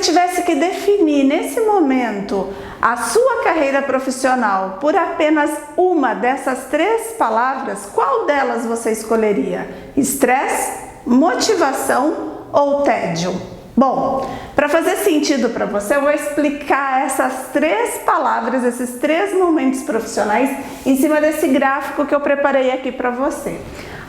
tivesse que definir nesse momento a sua carreira profissional por apenas uma dessas 3 palavras, qual delas você escolheria? Estresse, motivação ou tédio? Bom, para fazer sentido para você, eu vou explicar essas 3 palavras, esses 3 momentos profissionais em cima desse gráfico que eu preparei aqui para você.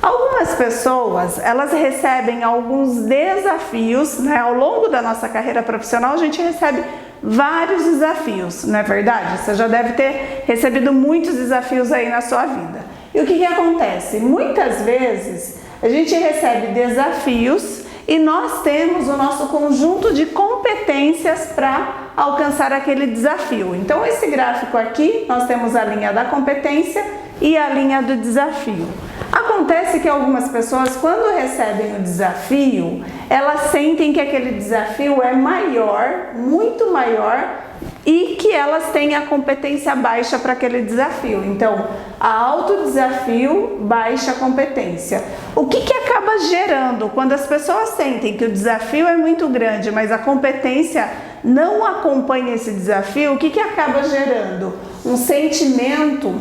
Algumas pessoas, elas recebem alguns desafios, né? Ao longo da nossa carreira profissional, a gente recebe vários desafios, não é verdade? Você já deve ter recebido muitos desafios aí na sua vida. E o que acontece? Muitas vezes a gente recebe desafios e nós temos o nosso conjunto de competências para alcançar aquele desafio. Então, esse gráfico aqui, nós temos a linha da competência e a linha do desafio. Acontece que algumas pessoas, quando recebem o desafio, elas sentem que aquele desafio é maior, muito maior, e que elas têm a competência baixa para aquele desafio. Então, alto desafio, baixa competência. O que acaba gerando quando as pessoas sentem que o desafio é muito grande, mas a competência não acompanha esse desafio? O que acaba gerando? Um sentimento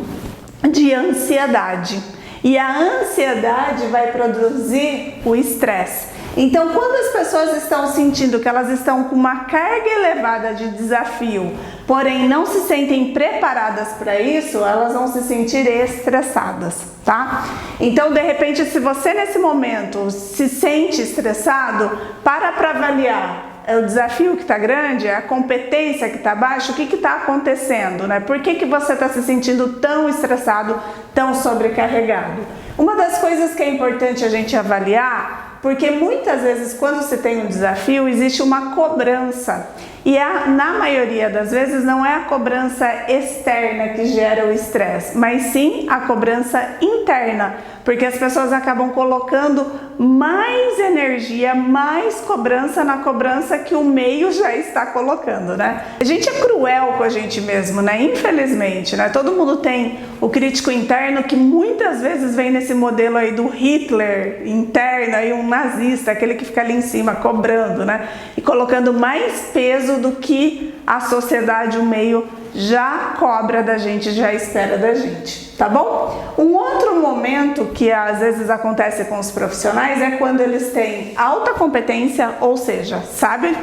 de ansiedade. E a ansiedade vai produzir o estresse. Então, quando as pessoas estão sentindo que elas estão com uma carga elevada de desafio, porém não se sentem preparadas para isso, elas vão se sentir estressadas, tá? Então, de repente, se você nesse momento se sente estressado, para avaliar. É o desafio que está grande? É a competência que está baixa? O que está acontecendo, né? Por que você está se sentindo tão estressado, tão sobrecarregado? Uma das coisas que é importante a gente avaliar, porque muitas vezes quando se tem um desafio, existe uma cobrança. E na maioria das vezes não é a cobrança externa que gera o estresse, mas sim a cobrança interna, porque as pessoas acabam colocando mais energia, mais cobrança na cobrança que o meio já está colocando, né? A gente é cruel com a gente mesmo, né? Infelizmente, né? Todo mundo tem o crítico interno que muitas vezes vem nesse modelo aí do Hitler interno, aí um nazista, aquele que fica ali em cima cobrando, né? E colocando mais peso do que a sociedade, o meio já cobra da gente, já espera da gente, tá bom? Um outro momento que às vezes acontece com os profissionais é quando eles têm alta competência, ou seja, sabe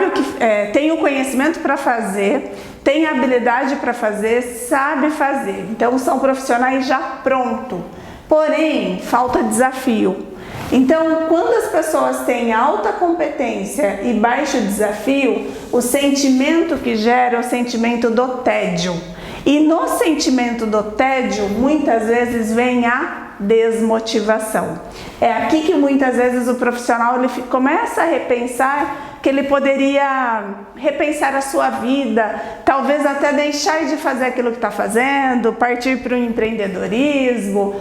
o que tem o conhecimento para fazer, tem habilidade para fazer, sabe fazer. Então são profissionais já pronto. Porém, falta desafio. Então, quando as pessoas têm alta competência e baixo desafio, o sentimento que gera é o sentimento do tédio. E no sentimento do tédio, muitas vezes vem a desmotivação. É aqui que muitas vezes o profissional ele começa a repensar que ele poderia repensar a sua vida, talvez até deixar de fazer aquilo que está fazendo, partir para o empreendedorismo,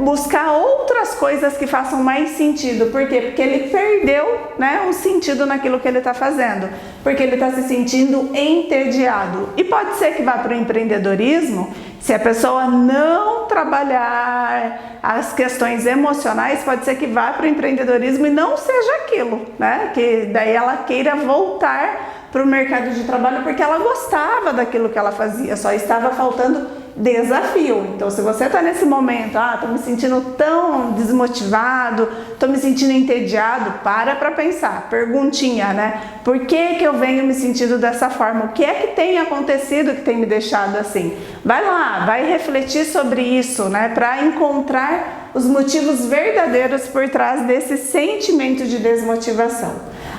buscar outras coisas que façam mais sentido. Por quê? Porque ele perdeu, né, um sentido naquilo que ele está fazendo, porque ele está se sentindo entediado. E pode ser que vá para o empreendedorismo, se a pessoa não trabalhar as questões emocionais, pode ser que vá para o empreendedorismo e não seja aquilo, né? Que daí ela queira voltar para o mercado de trabalho porque ela gostava daquilo que ela fazia, só estava faltando desafio. Então, se você está nesse momento, tô me sentindo tão desmotivado, tô me sentindo entediado, para pensar, perguntinha, né? Por que eu venho me sentindo dessa forma? O que é que tem acontecido que tem me deixado assim? Vai lá, vai refletir sobre isso, né? Para encontrar os motivos verdadeiros por trás desse sentimento de desmotivação.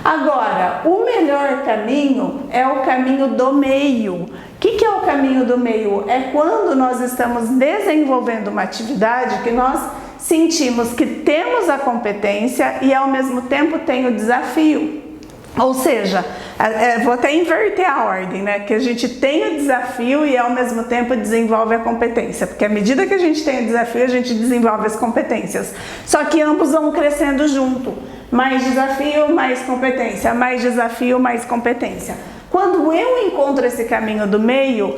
Agora, o melhor caminho é o caminho do meio. O que é o caminho do meio? É quando nós estamos desenvolvendo uma atividade que nós sentimos que temos a competência e ao mesmo tempo tem o desafio. Ou seja, vou até inverter a ordem, né? Que a gente tem o desafio e ao mesmo tempo desenvolve a competência. Porque à medida que a gente tem o desafio, a gente desenvolve as competências. Só que ambos vão crescendo junto. Mais desafio, mais competência. Mais desafio, mais competência. Quando eu encontro esse caminho do meio,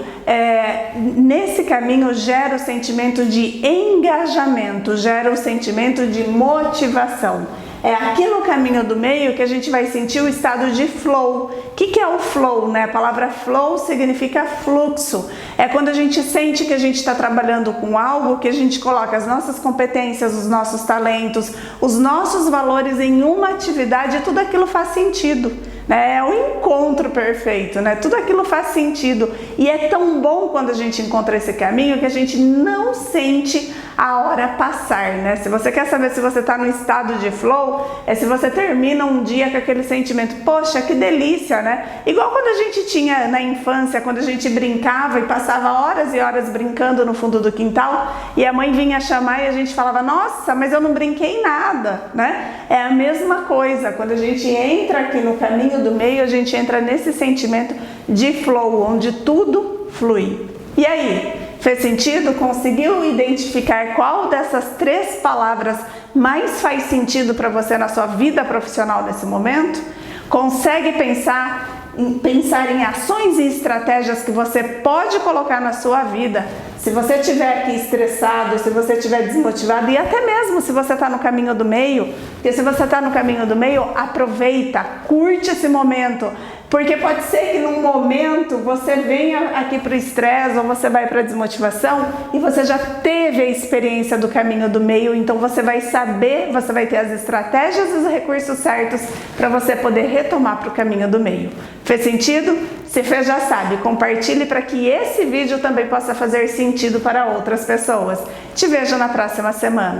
nesse caminho gera o sentimento de engajamento, gera o sentimento de motivação. É aqui no caminho do meio que a gente vai sentir o estado de flow. O que é o flow, né? A palavra flow significa fluxo. É quando a gente sente que a gente está trabalhando com algo, que a gente coloca as nossas competências, os nossos talentos, os nossos valores em uma atividade e tudo aquilo faz sentido. É o encontro perfeito, né? Tudo aquilo faz sentido e é tão bom quando a gente encontra esse caminho que a gente não sente a hora passar, né? Se você quer saber se você está no estado de flow, é se você termina um dia com aquele sentimento, poxa, que delícia, né? Igual quando a gente tinha na infância, quando a gente brincava e passava horas e horas brincando no fundo do quintal e a mãe vinha chamar e a gente falava, nossa, mas eu não brinquei nada, né? É a mesma coisa, quando a gente entra aqui no caminho do meio, a gente entra nesse sentimento de flow, onde tudo flui. E aí, fez sentido? Conseguiu identificar qual dessas 3 palavras mais faz sentido para você na sua vida profissional nesse momento? Consegue pensar em ações e estratégias que você pode colocar na sua vida se você estiver aqui estressado, se você estiver desmotivado e até mesmo se você está no caminho do meio, porque se você está no caminho do meio, aproveita, curte esse momento, porque pode ser que num momento você venha aqui para o estresse ou você vai para a desmotivação e você já teve a experiência do caminho do meio, então você vai saber, você vai ter as estratégias e os recursos certos para você poder retomar para o caminho do meio. Fez sentido? Se fez, já sabe, compartilhe para que esse vídeo também possa fazer sentido para outras pessoas. Te vejo na próxima semana.